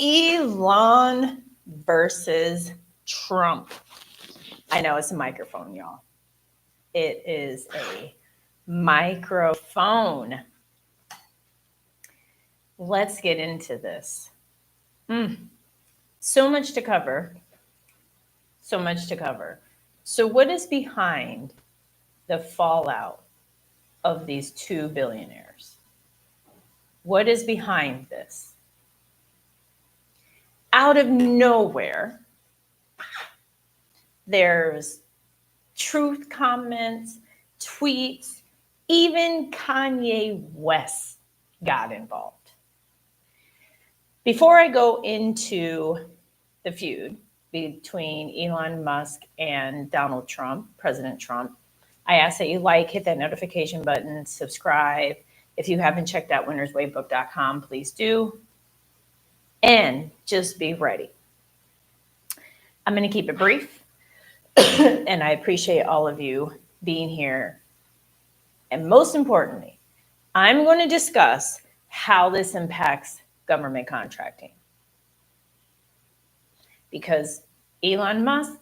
Elon versus Trump. I know it's a microphone, y'all. It is a microphone. Let's get into this. So much to cover. So much to cover. So, what is behind the fallout of these two billionaires? What is behind this? Out of nowhere, there's truth comments, tweets, even Kanye West got involved. Before I go into the feud between Elon Musk and Donald Trump, President Trump, I ask that you hit that notification button, subscribe. If you haven't checked out winnerswaybook.com, please do. And just be ready. I'm going to keep it brief. And I appreciate all of you being here. And most importantly, I'm going to discuss how this impacts government contracting. Because Elon Musk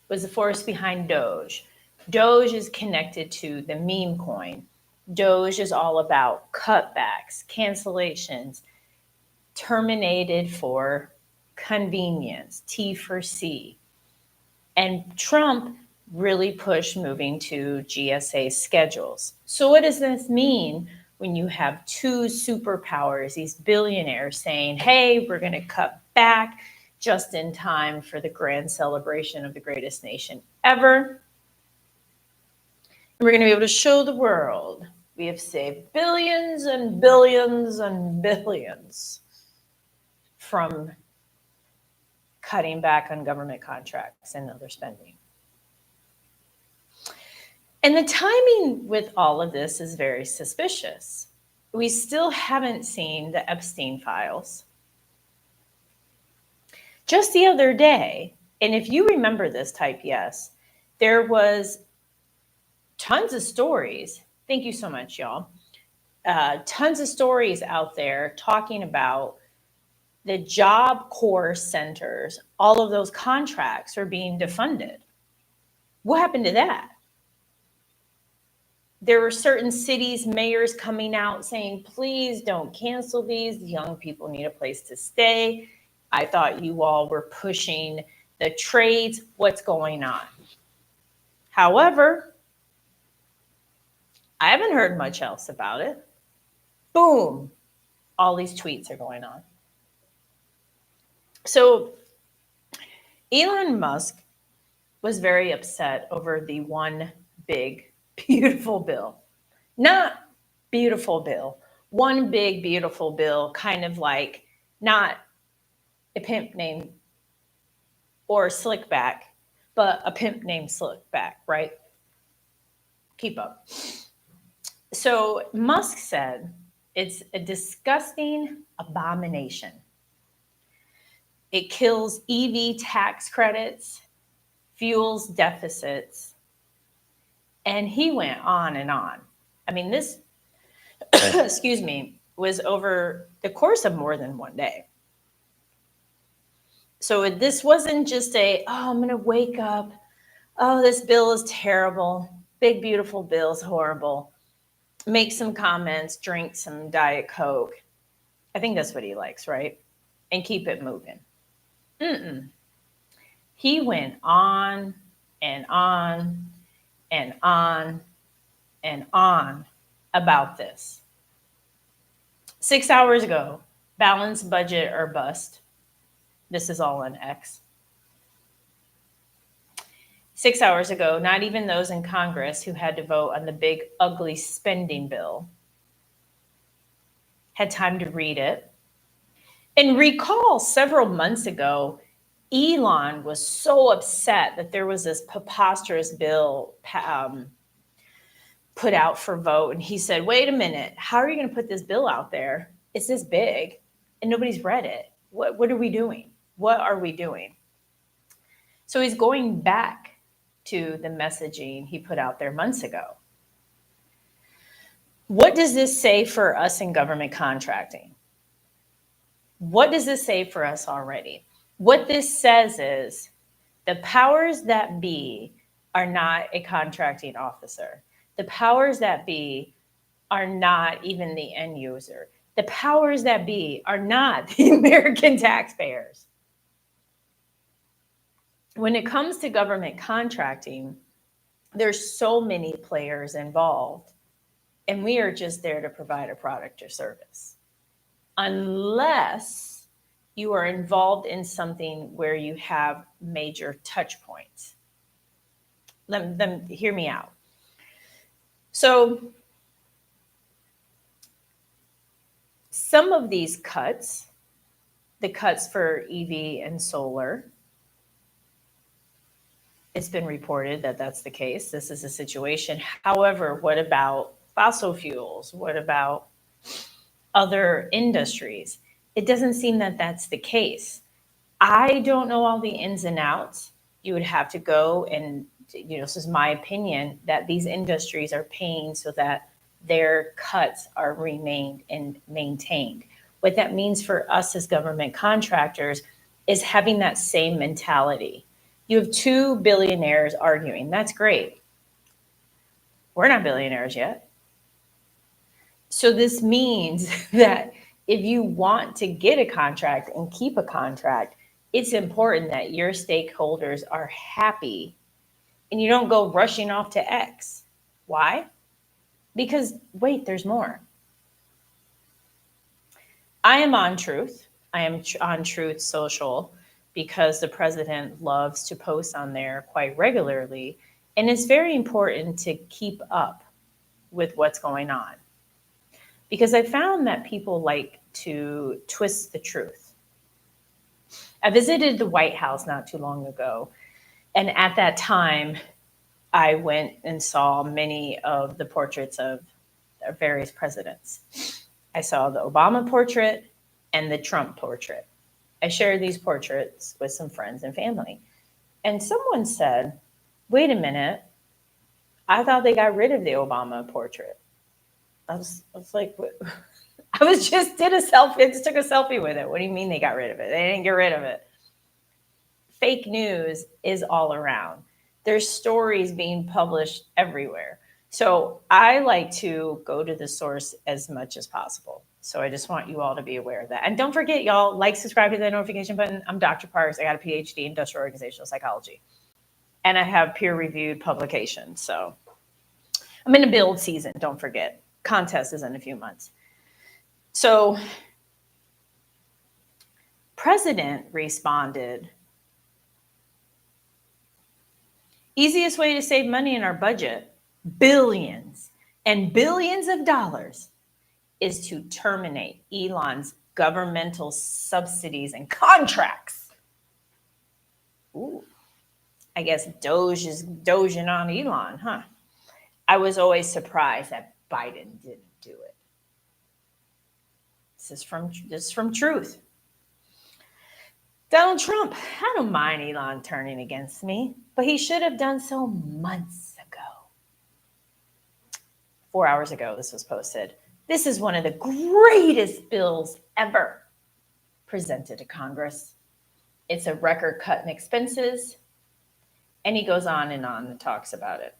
was the force behind Doge. Doge is connected to the meme coin. Doge is all about cutbacks, cancellations, terminated for convenience, T for C. And Trump really pushed moving to GSA schedules. So what does this mean when you have two superpowers, these billionaires saying, hey, we're going to cut back just in time for the grand celebration of the greatest nation ever. And we're going to be able to show the world we have saved billions and billions and billions from cutting back on government contracts and other spending. And the timing with all of this is very suspicious. We still haven't seen the Epstein Files. Just the other day, and if you remember this, type yes, there was tons of stories. Thank you so much, y'all. Tons of stories out there talking about the Job Corps centers. All of those contracts are being defunded. What happened to that? There were certain cities, mayors coming out saying, please don't cancel these. The young people need a place to stay. I thought you all were pushing the trades. What's going on? However, I haven't heard much else about it. Boom, all these tweets are going on. So Elon Musk was very upset over the one big, beautiful bill. Not beautiful bill. One big, beautiful bill, kind of like not a pimp named or Slickback, but a pimp named Slickback, right? Keep up. So Musk said it's a disgusting abomination. It kills EV tax credits, fuels deficits, and he went on and on. I mean, this, excuse me, was over the course of more than one day. So this wasn't just I'm going to wake up. Oh, this bill is terrible. Big, beautiful bill is horrible. Make some comments, drink some Diet Coke. I think that's what he likes, right? And keep it moving. He went on and on and on and on about this. 6 hours ago, balanced budget or bust. This is all on X. 6 hours ago, not even those in Congress who had to vote on the big, ugly spending bill had time to read it. And recall several months ago, Elon was so upset that there was this preposterous bill put out for vote. And he said, wait a minute, how are you going to put this bill out there? It's this big and nobody's read it. What are we doing? What are we doing? So he's going back to the messaging he put out there months ago. What does this say for us in government contracting? What does this say for us already? What this says is the powers that be are not a contracting officer. The powers that be are not even the end user. The powers that be are not the American taxpayers. When it comes to government contracting, there's so many players involved, and we are just there to provide a product or service. Unless you are involved in something where you have major touch points. Hear me out. So some of these cuts, the cuts for EV and solar, it's been reported that that's the case. This is a situation. However, what about fossil fuels? What about other industries? It doesn't seem that that's the case. I don't know all the ins and outs. You would have to go and, this is my opinion, that these industries are paying so that their cuts are remained and maintained. What that means for us as government contractors is having that same mentality. You have two billionaires arguing. That's great. We're not billionaires yet. So this means that if you want to get a contract and keep a contract, it's important that your stakeholders are happy and you don't go rushing off to X. Why? Because, wait, there's more. I am on Truth. I am on Truth Social because the president loves to post on there quite regularly. And it's very important to keep up with what's going on. Because I found that people like to twist the truth. I visited the White House not too long ago. And at that time, I went and saw many of the portraits of various presidents. I saw the Obama portrait and the Trump portrait. I shared these portraits with some friends and family. And someone said, wait a minute, I thought they got rid of the Obama portrait. I was like, what? I was just took a selfie with it. What do you mean they got rid of it? They didn't get rid of it. Fake news is all around. There's stories being published everywhere. So I like to go to the source as much as possible. So I just want you all to be aware of that. And don't forget, y'all, like, subscribe to the notification button. I'm Dr. Parks. I got a PhD in industrial organizational psychology. And I have peer-reviewed publications. So I'm in a build season, don't forget. Contest is in a few months. So president responded, easiest way to save money in our budget, billions and billions of dollars, is to terminate Elon's governmental subsidies and contracts. Ooh, I guess Doge is doging on Elon, huh? I was always surprised that Biden didn't do it. This is from Truth. Donald Trump, I don't mind Elon turning against me, but he should have done so months ago. 4 hours ago, this was posted. This is one of the greatest bills ever presented to Congress. It's a record cut in expenses. And he goes on and talks about it.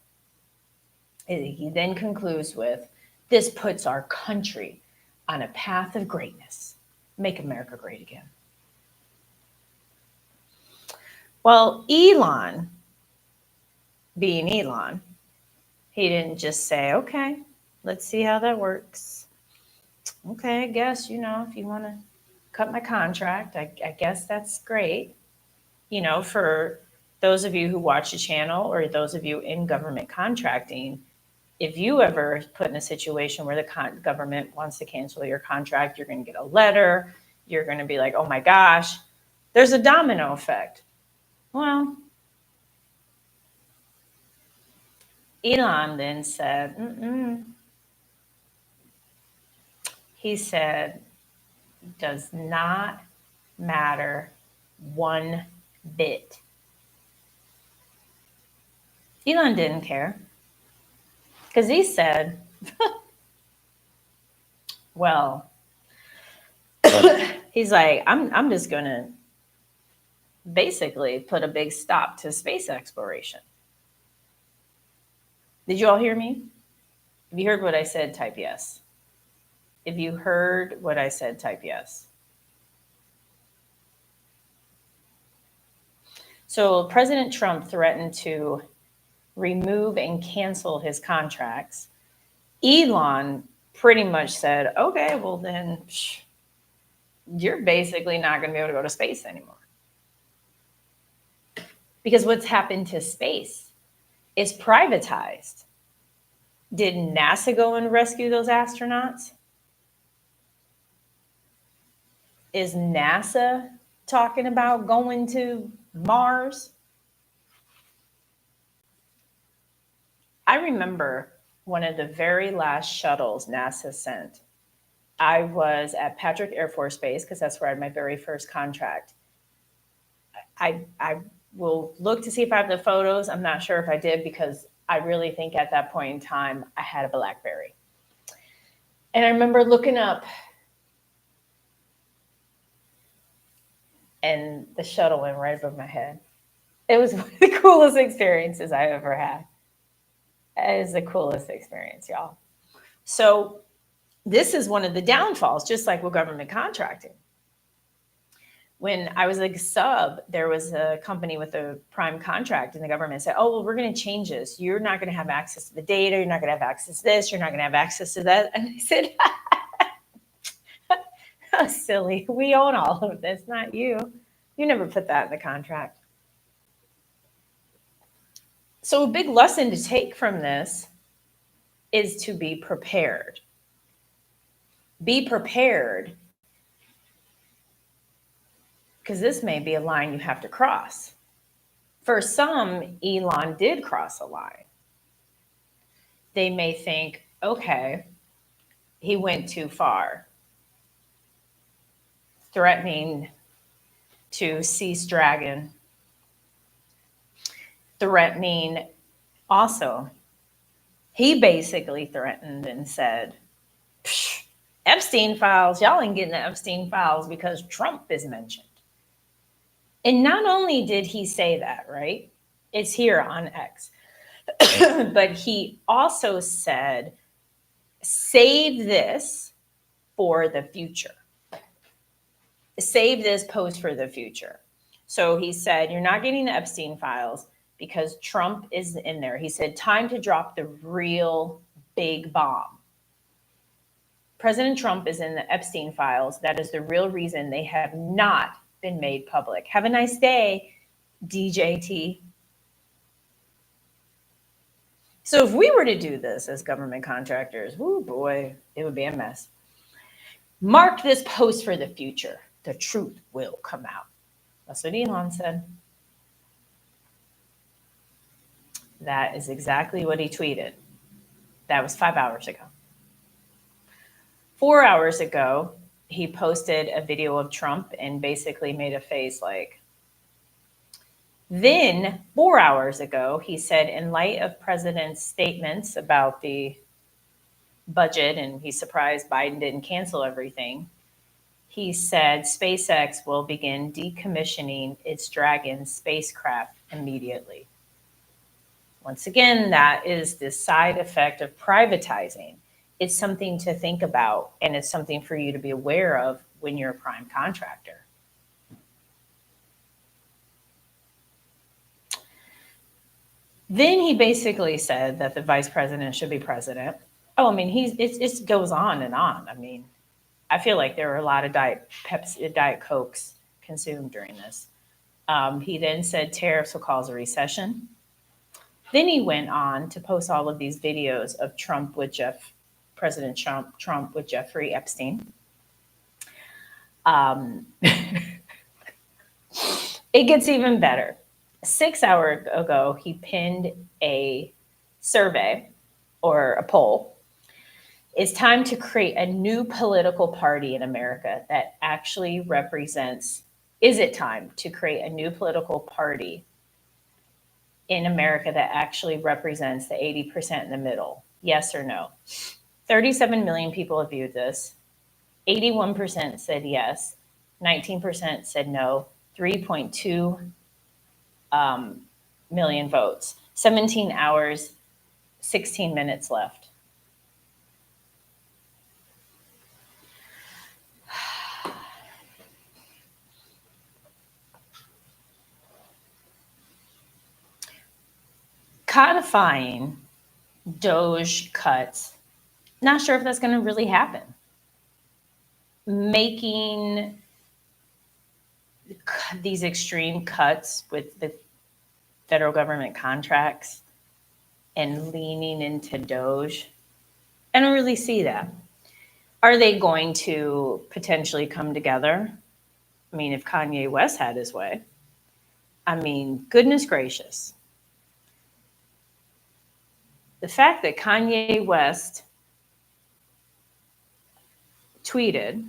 He then concludes with, this puts our country on a path of greatness. Make America great again. Well, Elon, being Elon, he didn't just say, okay, let's see how that works. Okay, I guess, if you want to cut my contract, I guess that's great. For those of you who watch the channel or those of you in government contracting, if you ever put in a situation where the government wants to cancel your contract, you're going to get a letter. You're going to be like, oh my gosh, there's a domino effect. Well, Elon then said, He said, does not matter one bit. Elon didn't care because he said, well, He's like, I'm just going to basically put a big stop to space exploration. Did you all hear me? If you heard what I said, type yes. If you heard what I said, type yes. So President Trump threatened to remove and cancel his contracts. Elon pretty much said, okay, well then you're basically not going to be able to go to space anymore. Because what's happened to space is privatized. Did NASA go and rescue those astronauts? Is NASA talking about going to Mars? I remember one of the very last shuttles NASA sent. I was at Patrick Air Force Base because that's where I had my very first contract. I will look to see if I have the photos. I'm not sure if I did because I really think at that point in time I had a BlackBerry. And I remember looking up and the shuttle went right above my head. It was one of the coolest experiences I ever had. It is the coolest experience, y'all. So this is one of the downfalls, just like with government contracting. When I was a sub, there was a company with a prime contract, and the government said, oh, well, we're going to change this. You're not going to have access to the data. You're not going to have access to this. You're not going to have access to that. And I said, oh, silly. We own all of this, not you. You never put that in the contract. So a big lesson to take from this is to be prepared. Be prepared, because this may be a line you have to cross. For some, Elon did cross a line. They may think, okay, he went too far, threatening to cease Dragon, threatening also, he basically threatened and said, Epstein Files, y'all ain't getting the Epstein Files because Trump is mentioned. And not only did he say that, right? It's here on X. But he also said, save this for the future. Save this post for the future. So he said, you're not getting the Epstein Files because Trump is in there. He said, time to drop the real big bomb. President Trump is in the Epstein Files. That is the real reason they have not been made public. Have a nice day, DJT. So if we were to do this as government contractors, oh boy, it would be a mess. Mark this post for the future. The truth will come out. That's what Elon said. That is exactly what he tweeted. That was 5 hours ago. 4 hours ago, he posted a video of Trump and basically made a face like. Then 4 hours ago, he said, in light of President's statements about the budget and he's surprised Biden didn't cancel everything, he said SpaceX will begin decommissioning its Dragon spacecraft immediately. Once again, that is the side effect of privatizing. It's something to think about, and it's something for you to be aware of when you're a prime contractor. Then he basically said that the vice president should be president. Oh, I mean, it goes on and on. I mean, I feel like there were a lot of Diet Cokes consumed during this. He then said tariffs will cause a recession. Then he went on to post all of these videos of President Trump with Jeffrey Epstein. It gets even better. 6 hours ago, he pinned a survey or a poll. It's time to create a new political party in America that actually represents. Is it time to create a new political party in America that actually represents the 80% in the middle? Yes or no? 37 million people have viewed this. 81% said yes. 19% said no, 3.2 million votes, 17 hours, 16 minutes left. Codifying Doge cuts, not sure if that's going to really happen. Making these extreme cuts with the federal government contracts and leaning into Doge, I don't really see that. Are they going to potentially come together? I mean, if Kanye West had his way, I mean, goodness gracious. The fact that Kanye West tweeted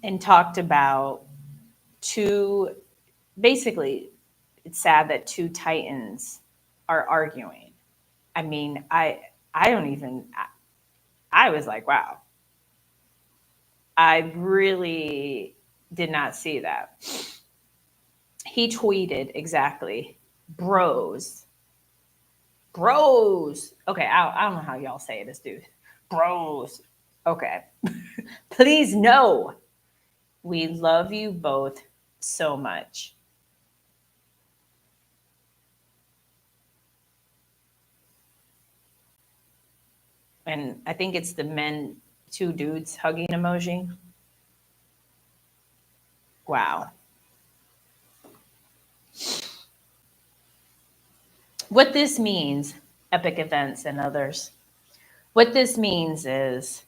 and talked about basically, it's sad that two titans are arguing. I mean, I was like, wow. I really did not see that. He tweeted exactly, bros. Okay, I don't know how y'all say this, dude. Bros. Okay. Please no. We love you both so much. And I think it's the two dudes hugging emoji. Wow. What this means, Epic Events and others, what this means is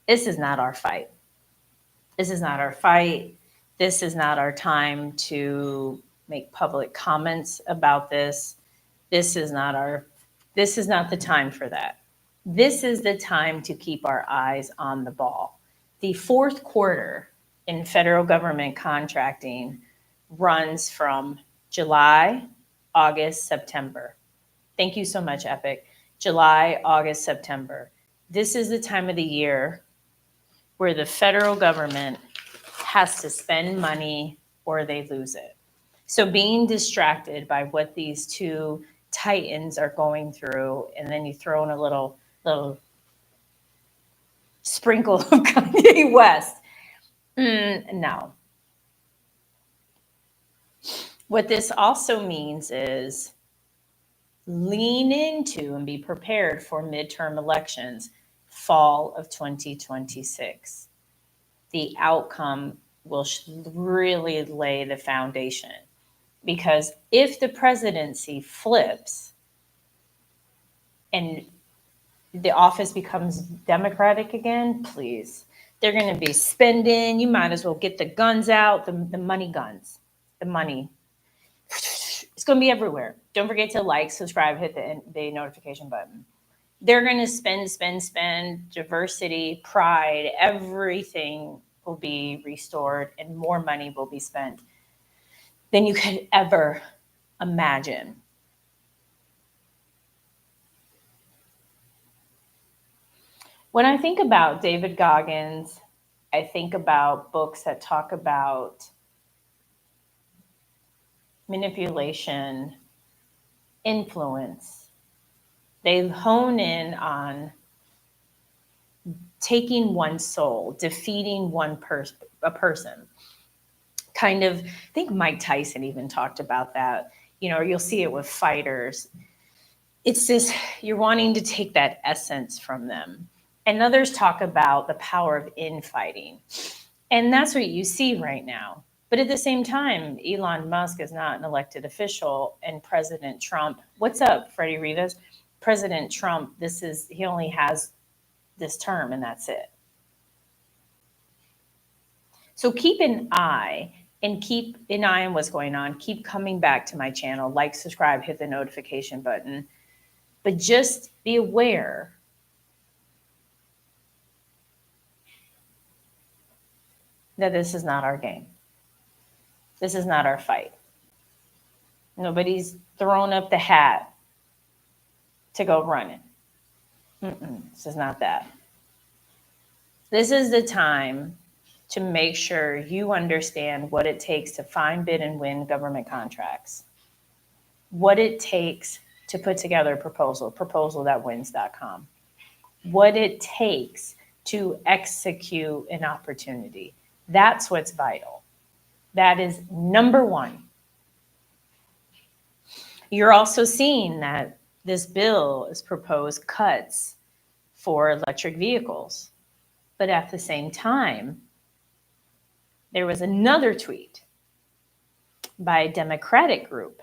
this is not our fight. This is not our fight. This is not our time to make public comments about this. This is not the time for that. This is the time to keep our eyes on the ball. The fourth quarter in federal government contracting runs from July, August, September. Thank you so much, Epic. July, August, September. This is the time of the year where the federal government has to spend money or they lose it. So being distracted by what these two titans are going through, and then you throw in a little sprinkle of Kanye West. No. What this also means is lean into and be prepared for midterm elections, fall of 2026. The outcome will really lay the foundation. Because if the presidency flips and the office becomes Democratic again, please. They're going to be spending. You might as well get the guns out, the money guns, the money. It's going to be everywhere. Don't forget to like, subscribe, hit the notification button. They're going to spend, diversity, pride, everything will be restored and more money will be spent than you could ever imagine. When I think about David Goggins, I think about books that talk about manipulation, influence. They hone in on taking one's soul, defeating a person. Kind of, I think Mike Tyson even talked about that. You know, you'll see it with fighters. It's this, you're wanting to take that essence from them. And others talk about the power of infighting. And that's what you see right now. But at the same time, Elon Musk is not an elected official, and President Trump, what's up, Freddie Rivas? President Trump, he only has this term and that's it. So keep an eye on what's going on. Keep coming back to my channel, like, subscribe, hit the notification button. But just be aware that this is not our game. This is not our fight. Nobody's thrown up the hat to go running. This is not that. This is the time to make sure you understand what it takes to find, bid, and win government contracts, what it takes to put together a proposal, proposal.wins.com, what it takes to execute an opportunity. That's what's vital. That is number one. You're also seeing that this bill is proposed cuts for electric vehicles. But at the same time, there was another tweet by a Democratic group,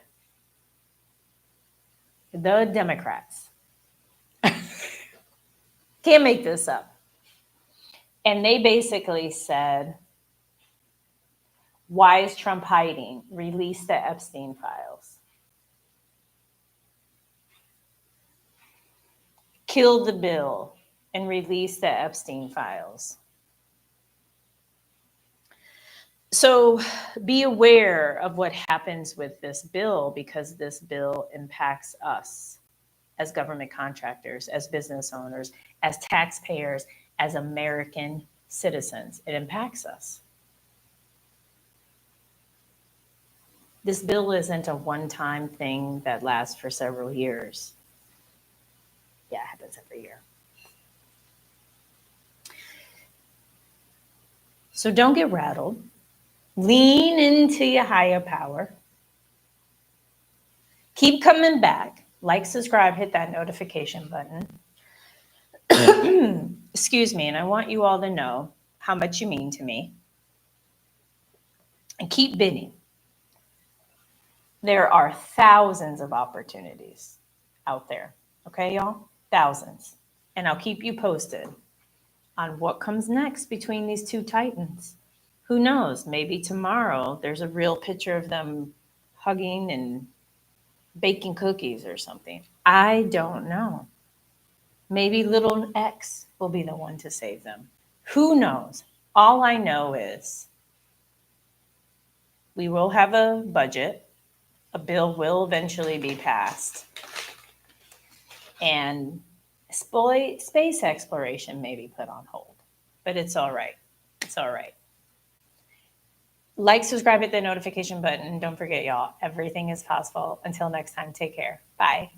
the Democrats. Can't make this up. And they basically said, why is Trump hiding? Release the Epstein Files. Kill the bill and release the Epstein Files. So be aware of what happens with this bill, because this bill impacts us as government contractors, as business owners, as taxpayers, as American citizens. It impacts us. This bill isn't a one-time thing that lasts for several years. Yeah, it happens every year. So don't get rattled. Lean into your higher power. Keep coming back. Like, subscribe, hit that notification button. Excuse me, and I want you all to know how much you mean to me. And keep bidding. There are thousands of opportunities out there. Okay, y'all? Thousands. And I'll keep you posted on what comes next between these two titans. Who knows? Maybe tomorrow there's a real picture of them hugging and baking cookies or something. I don't know. Maybe little X will be the one to save them. Who knows? All I know is we will have a budget. A bill will eventually be passed. And space exploration may be put on hold. But it's all right. It's all right. Like, subscribe, hit the notification button. Don't forget, y'all, everything is possible. Until next time, take care. Bye.